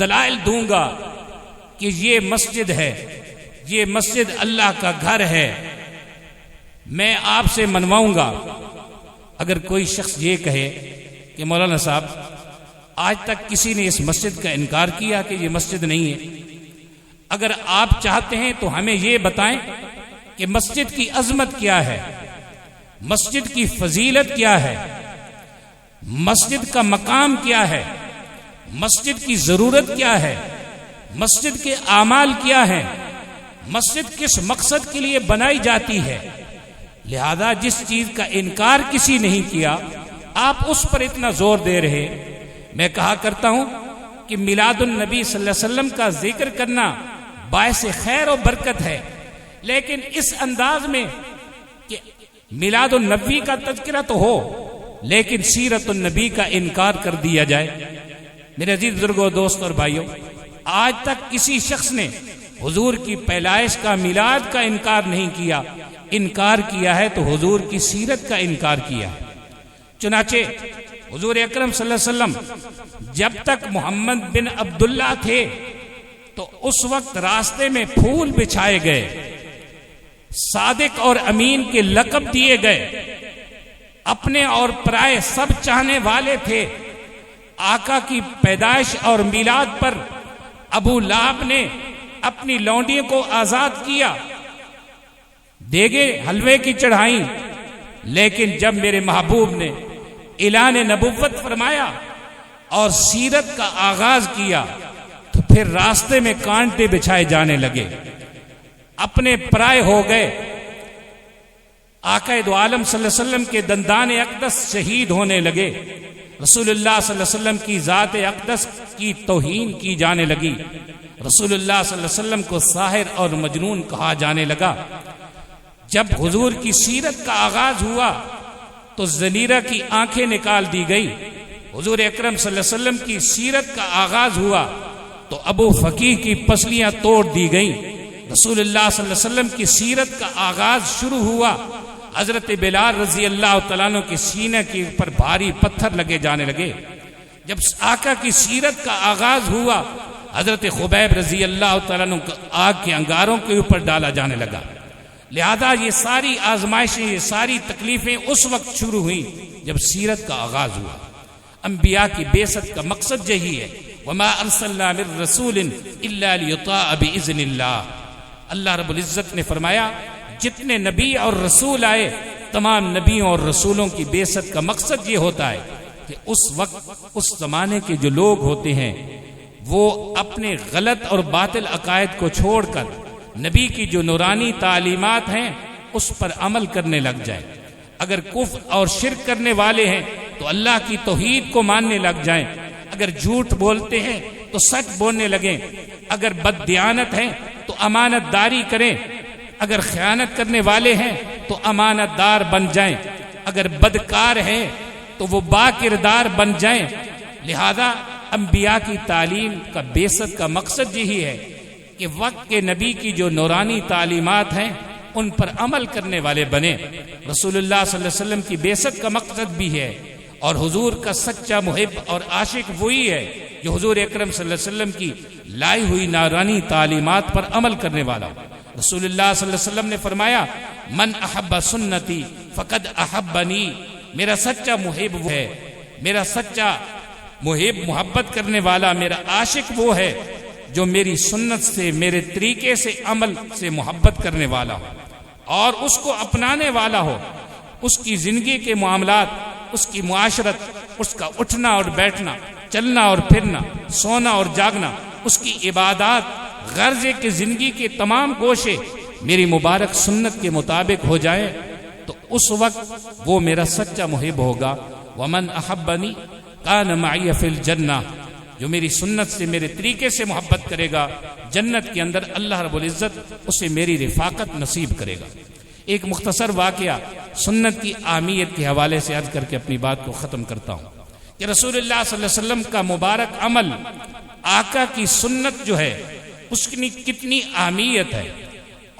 दलाइल दूंगा कि ये मस्जिद है, ये मस्जिद अल्लाह का घर है, मैं आपसे मनवाऊंगा। अगर कोई शख्स ये कहे कि मौलाना साहब आज तक किसी ने इस मस्जिद का इनकार किया कि ये मस्जिद नहीं है, अगर आप चाहते हैं तो हमें ये बताएं कि मस्जिद की अजमत क्या है, मस्जिद की फजीलत क्या है, मस्जिद का मकाम क्या है, मस्जिद की जरूरत क्या है, मस्जिद के आमाल क्या है, मस्जिद किस मकसद के लिए बनाई जाती है। लिहाजा जिस चीज का इनकार किसी नहीं किया, आप उस पर इतना जोर दे रहे। मैं कहा करता हूं कि मिलादुन नबी सल्लल्लाहु अलैहि वसल्लम का जिक्र करना बायस खैर और बरकत है, लेकिन इस अंदाज में कि मिलादुन नबी का तज़किरा तो हो लेकिन सीरतुन नबी का इनकार कर दिया जाए। मेरे अजीज बुजुर्गों, दोस्त और भाइयों, आज तक किसी शख्स ने हुजूर की पैदाइश का, मिलाद का इनकार नहीं किया। इनकार किया है तो हुजूर की सीरत का इनकार किया है। चुनाचे हुजूर अकरम सल्लल्लाहु अलैहि वसल्लम जब तक मोहम्मद बिन अब्दुल्ला थे तो उस वक्त रास्ते में फूल बिछाए गए, सादिक और अमीन के लक़ब दिए गए, अपने और पराए सब चाहने वाले थे। आका की पैदाइश और मिलाद पर अबू लाहब ने अपनी लौंडियों को आजाद किया, देगे हलवे की चढ़ाई, लेकिन जब मेरे महबूब ने ऐलान नबुव्वत फरमाया और सीरत का आगाज किया तो फिर रास्ते में कांटे बिछाए जाने लगे, अपने पराए हो गए। आका दो आलम सल्लल्लाहु अलैहि वसल्लम के दंदान अक़दस शहीद होने लगे, रसूलुल्लाह सल्लल्लाहु अलैहि वसल्लम की ज़ात अक़दस की तौहीन की जाने लगी, रसूलुल्लाह सल्लल्लाहु अलैहि वसल्लम को साहिर और मजनून कहा जाने लगा। जब हुजूर की सीरत का आगाज हुआ तो ज़नीरा की आंखें निकाल दी गई। हुजूर अकरम सल्लल्लाहु अलैहि वसल्लम की सीरत का आगाज हुआ तो अबू फकीह की पसलियां तोड़ दी गई। रसूलुल्लाह सल्लल्लाहु अलैहि वसल्लम की सीरत का आगाज शुरू हुआ, हजरत बिलाल रजी अल्लाह तआला अन्हु के सीने के ऊपर भारी पत्थर लगे जाने लगे। जब आका की सीरत का आगाज हुआ, हजरत खुबैब रजी अल्लाह तआला अन्हु को आग के अंगारों के ऊपर डाला जाने लगा। लिहाजा ये सारी आजमाइशें, ये सारी तकलीफें उस वक्त शुरू हुई जब सीरत का आगाज हुआ। अंबिया की बेसत का मकसद यही है, वमा अरसलना मिर रसूलिन इल्ला लियुताअ बिइज़्निल्लाह। अल्लाह रब्बुल इज़्ज़त ने फरमाया जितने नबी और रसूल आए, तमाम नबियों और रसूलों की बेसत का मकसद ये होता है कि उस वक्त उस जमाने के जो लोग होते हैं वो अपने गलत और बातिल अकायद को छोड़कर नबी की जो नूरानी तालीमात हैं उस पर अमल करने लग जाए। अगर कुफ्र और शिर्क करने वाले हैं तो अल्लाह की तौहीद को मानने लग जाएं। अगर झूठ बोलते हैं तो सच बोलने लगें। अगर बददियानत हैं तो अमानतदारी करें। अगर खयानत करने वाले हैं तो अमानतदार बन जाएं। अगर बदकार हैं तो वो बाकिरदार बन जाएं। लिहाजा अंबिया की तालीम का बेसत का मकसद यही है कि वक्त के नबी की जो नूरानी तालीमात हैं उन पर अमल करने वाले बने। रसूलुल्लाह सल्लल्लाहु अलैहि वसल्लम की बेसत का मकसद भी है और हुजूर का सच्चा मुहिब और आशिक वही है जो हुजूर अकरम सल्लल्लाहु अलैहि वसल्लम की लाई हुई नूरानी तालीमात पर अमल करने वाला। रसूलुल्लाह सल्लल्लाहु अलैहि वसल्लम ने फरमाया, मन अहब्बा सुन्नती फ़क़द अहब्बनी। मेरा सच्चा मुहिब वो है, मेरा सच्चा मुहिब मोहब्बत करने वाला, मेरा आशिक वो है जो मेरी सुन्नत से, मेरे तरीके से, अमल से मोहब्बत करने वाला हो और उसको अपनाने वाला हो। उसकी जिंदगी के मामलात, उसकी मुआशरत, उसका उठना और बैठना, चलना और फिरना, सोना और जागना, उसकी इबादत, गर्ज़े की जिंदगी के तमाम गोशे मेरी मुबारक सुन्नत के मुताबिक हो जाए तो उस वक्त वो मेरा सच्चा मुहिब होगा। वमन अहब्बनी कान माई फिल जन्ना। जो मेरी सुन्नत से, मेरे तरीके से मोहब्बत करेगा, जन्नत के अंदर अल्लाह रब्बुल इज़्ज़त उसे मेरी रिफाकत नसीब करेगा। एक मुख्तसर वाक़या सुन्नत की अहमियत के हवाले से अर्ज करके अपनी बात को ख़त्म करता हूँ कि रसूलुल्लाह सल्लल्लाहु अलैहि वसल्लम का मुबारक अमल, आका की सुन्नत जो है उसकी कितनी अहमियत है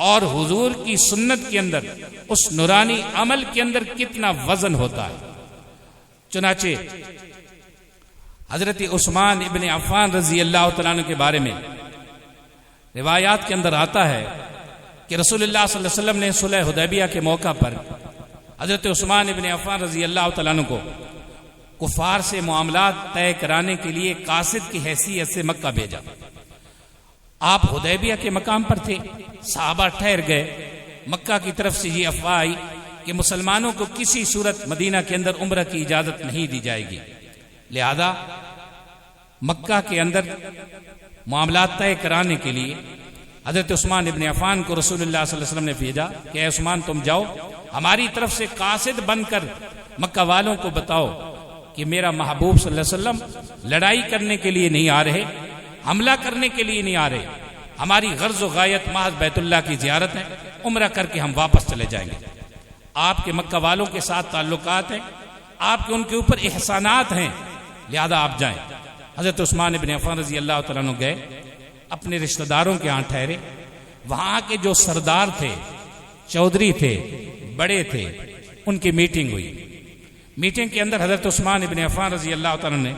और हुजूर की सुन्नत के अंदर, उस नूरानी अमल के अंदर कितना वजन होता है। चुनाचे हजरत उस्मान इब्न अफ़्फ़ान रज़ी अल्लाह तआला अन्हु के बारे में रिवायात के अंदर आता है कि रसूलुल्लाह सल्लल्लाहु अलैहि वसल्लम ने सुलह हुदैबिया के मौका पर हजरत उस्मान इब्न अफ़्फ़ान रज़ी अल्लाह तआला अन्हु को कुफार से मामलात तय कराने के लिए कासिद की हैसियत से मक्का भेजा। आप हुदैबिया के मकाम पर थे, सहाबा ठहर गए। मक्का की तरफ से ये अफवाह आई कि मुसलमानों को किसी सूरत मदीना के अंदर उम्र की इजाजत नहीं दी जाएगी, लिहाजा मक्का के अंदर मामलात तय कराने के लिए हजरत उस्मान इब्न अफ़्फ़ान को रसूलुल्लाह सल्लल्लाहु अलैहि वसल्लम ने भेजा कि ऐ उस्मान, तुम जाओ, हमारी तरफ से कासिद बनकर मक्का वालों को बताओ कि मेरा महबूब सल्लल्लाहु अलैहि वसल्लम लड़ाई करने के लिए नहीं आ रहे, हमला करने के लिए नहीं आ रहे, हमारी गर्ज व गायत महज बैतुल्लाह की ज़ियारत है, उम्रा करके हम वापस चले जाएंगे। आपके मक्का वालों के साथ ताल्लुकात हैं, आपके उनके ऊपर एहसानात हैं, लिहाजा आप जाएं। हजरत उस्मान इब्न अफ़्फ़ान रज़ी अल्लाह तआला अन्हु गए, अपने रिश्तेदारों के यहाँ ठहरे। वहाँ के जो सरदार थे, चौधरी थे, बड़े थे, उनकी मीटिंग हुई। मीटिंग के अंदर हजरत उस्मान इब्न अफ़्फ़ान रज़ी अल्लाह तआला ने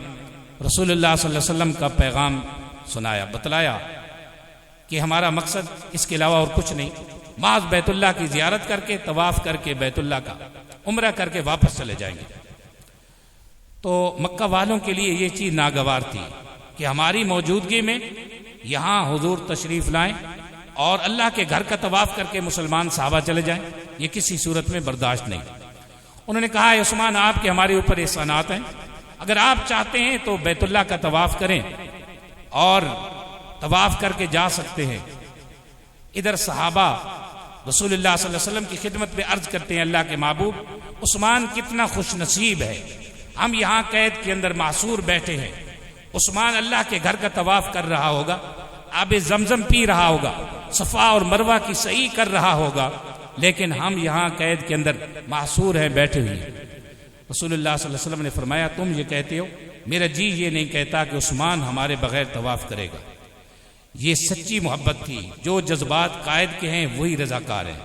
रसूलुल्लाह सल्लल्लाहु अलैहि वसल्लम का पैगाम सुनाया, बतलाया कि हमारा मकसद इसके अलावा और कुछ नहीं, माज बैतुल्लाह की ज़ियारत करके, तवाफ़ करके, बैतुल्लाह का उम्रा करके वापस चले जाएंगे। तो मक्का वालों के लिए ये चीज़ नागवार थी कि हमारी मौजूदगी में यहाँ हुजूर तशरीफ़ लाएं और अल्लाह के घर का तवाफ़ करके मुसलमान साहबा चले जाएं, ये किसी सूरत में बर्दाश्त नहीं। उन्होंने कहा, उस्मान, आपके हमारे ऊपर एहसानात हैं, अगर आप चाहते हैं तो बैतुल्लाह का तवाफ़ करें और तवाफ़ करके जा सकते हैं। इधर सहाबा रसूलुल्लाह सल्लल्लाहु अलैहि वसल्लम की खिदमत में अर्ज करते हैं, अल्लाह के महबूब, उस्मान कितना खुश नसीब है, हम यहाँ कैद के अंदर मासूर बैठे हैं। उस्मान अल्लाह के घर का तवाफ़ कर रहा होगा, आबे ज़मज़म पी रहा होगा, सफ़ा और मरवा की सही कर रहा होगा, लेकिन हम यहाँ कैद के अंदर मासूर हैं, बैठे हुए हैं। रसूलुल्लाह सल्लल्लाहु अलैहि वसल्लम ने फरमाया, तुम ये कहते हो, मेरा जी ये नहीं कहता कि उस्मान हमारे बगैर तवाफ़ करेगा। ये सच्ची मोहब्बत थी, जो जज्बात कायद के हैं वही रज़ाकार हैं।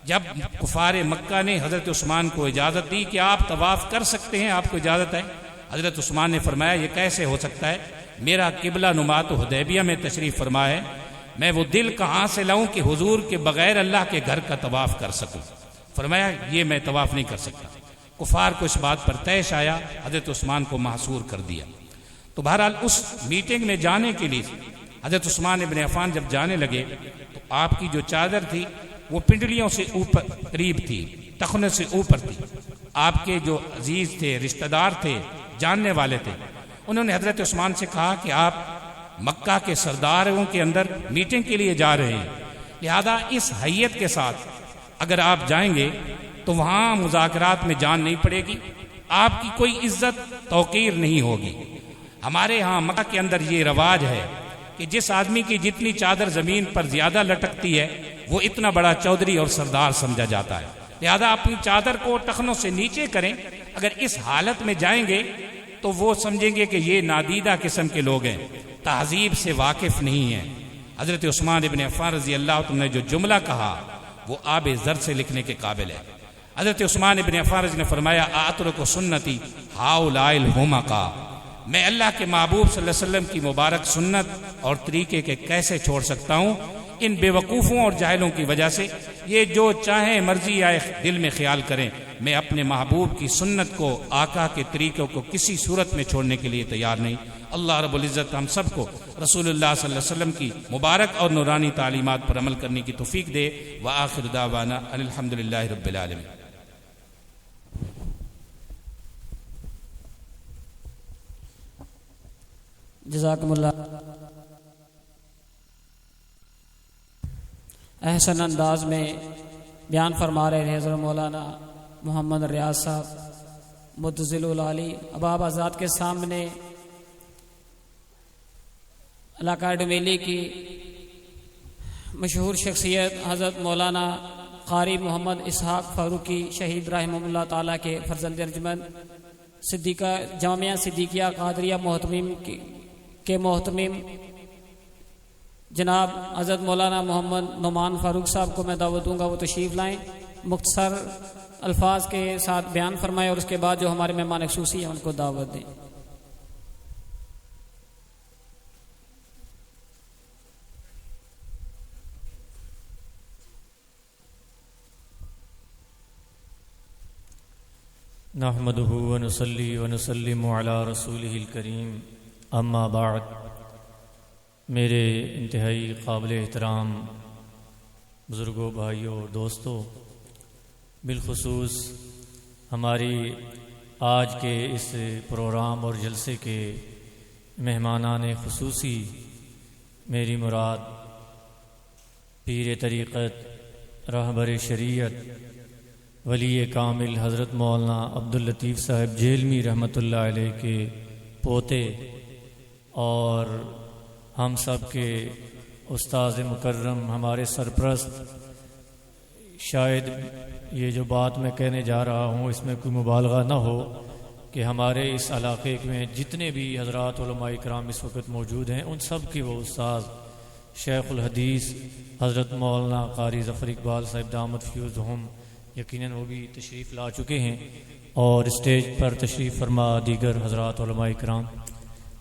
जब कुफार मक्का ने हज़रत उस्मान को इजाज़त दी कि आप तवाफ़ कर सकते हैं, आपको इजाज़त है, हज़रत उस्मान ने फरमाया, ये कैसे हो सकता है, मेरा किबला नुमा तो हुदैबिया में तशरीफ़ फरमा है, मैं वो दिल कहाँ से लाऊं कि हुजूर के बगैर अल्लाह के घर का तवाफ़ कर सकूं। फरमाया, ये मैं तवाफ़ नहीं कर सकता। कुफार को इस बात पर तैश आया, हज़रत उस्मान को महसूर कर दिया। तो बहरहाल उस मीटिंग में जाने के लिए हज़रत उस्मान इब्न अफ़्फ़ान जब जाने लगे तो आपकी जो चादर थी वो पिंडलियों से ऊपर करीब थी, तखने से ऊपर थी। आपके जो अजीज़ थे, रिश्तेदार थे, जानने वाले थे, उन्होंने हज़रत उस्मान से कहा कि आप मक्का के सरदारों के अंदर मीटिंग के लिए जा रहे हैं, लिहाजा इस हैयत के साथ अगर आप जाएंगे तो वहाँ मुज़ाकरात में जान नहीं पड़ेगी, आपकी कोई इज्जत तौकीर नहीं होगी। हमारे यहाँ मक्का के अंदर ये रवाज है कि जिस आदमी की जितनी चादर ज़मीन पर ज़्यादा लटकती है वो इतना बड़ा चौधरी और सरदार समझा जाता है, लिहाजा अपनी चादर को टखनों से नीचे करें। अगर इस हालत में जाएंगे तो वो समझेंगे कि ये नादीदा किस्म के लोग हैं, तहजीब से वाकिफ़ नहीं है। हज़रत उस्मान इब्न अफ़्फ़ान रज़ी अल्लाह तआला ने जो जुमला कहा वो आबे ज़र से लिखने के काबिल है। हज़रत उस्मान इब्न अफ़्फ़ान रज़ी ने फरमाया, आतरुकु सुन्नती हाउलाइल हुमका, मैं अल्लाह के महबूब सल्लल्लाहु अलैहि वसल्लम की मुबारक सुन्नत और तरीके के कैसे छोड़ सकता हूँ इन बेवकूफ़ों और जाहिलों की वजह से। ये जो चाहें मर्जी आए दिल में ख्याल करें, मैं अपने महबूब की सुन्नत को, आका के तरीक़ों को किसी सूरत में छोड़ने के लिए तैयार नहीं। अल्लाह रब्बुल इज़्ज़त हम सबको रसूलुल्लाह सल्लल्लाहु अलैहि वसल्लम की मुबारक और नूरानी तालीमात पर अमल करने की तौफ़ीक दे। व आखिर दावाना अनिल हम्दुलिल्लाहि रब्बिल आलमीन। जज़ाकुमुल्लाह। एहसन अंदाज में बयान फरमा रहे थे हज़रत मौलाना मोहम्मद रियाज साहब मुतज़िलुल आली। अब आप आज़ाद के सामने इलाका डुमेली की मशहूर शख्सियत हज़रत मौलाना क़ारी मोहम्मद इसहाक़ फ़ारूक़ी शहीद रहमहुल्लाह ताला के फ़र्ज़ंद अर्जुमंद सिद्दीक़ा जामिया सिद्दीक़िया क़ादरिया मोहतमीम के मोहतमीम जनाब हज़रत मौलाना मोहम्मद नुमान फ़ारूक साहब को मैं दावत दूँगा, वो तशरीफ़ लाएँ, मुख्तसर अल्फाज के साथ बयान फरमाएँ और उसके बाद जो हमारे मेहमान ख़ुसूसी हैं उनको दावत दें। नहमदुहु व नुसल्ली व नुसल्लिमु अला रसूलिहिल करीम, अम्मा बाद। मेरे इंतहाई काबिल एहतराम बुज़ुर्गों, भाइयों और दोस्तों, बिलखुसूस हमारी आज के इस प्रोग्राम और जलसे के मेहमानान खुसूसी, मेरी मुराद पीर तरीक़त, रहबर शरीयत, वली कामिल हज़रत मौलाना अब्दुल लतीफ़ साहब जेलमी रहमतुल्लाह अलैह के पोते और हम सब के उस्ताद मुकर्रम, हमारे सरप्रस्त। शायद ये जो बात मैं कहने जा रहा हूँ इसमें कोई मुबालगा ना हो कि हमारे इस इलाके में जितने भी हज़रात उलमाए किराम इस वक्त मौजूद हैं, उन सब की वो उस्ताद शेखुल हदीस हज़रत मौलाना कारी ज़फ़र इकबाल साहिब दामद फ़यूज़हुम, यकीनन वो भी तशरीफ़ ला चुके हैं और स्टेज पर तशरीफ़ फरमा दीगर हज़रात उलमाए किराम।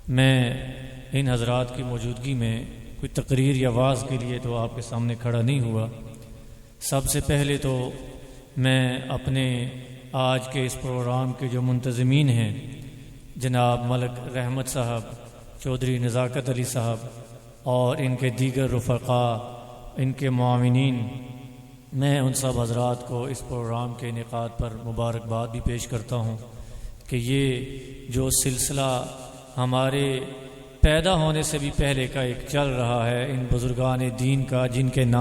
मैं इन हज़रात की मौजूदगी में कोई तकरीर या वाज़ के लिए तो आपके सामने खड़ा नहीं हुआ। सबसे पहले तो मैं अपने आज के इस प्रोग्राम के जो मुंतज़मीन हैं, जनाब मलक रहमत साहब, चौधरी नज़ाकत अली साहब और इनके दीगर रुफ़क़ा, इनके मुआविनीन, मैं उन सब हज़रात को इस प्रोग्राम के इनेकाद पर मुबारकबाद भी पेश करता हूँ कि ये जो सिलसिला हमारे पैदा होने से भी पहले का एक चल रहा है, इन बुज़ुर्गान दीन का, जिनके नाम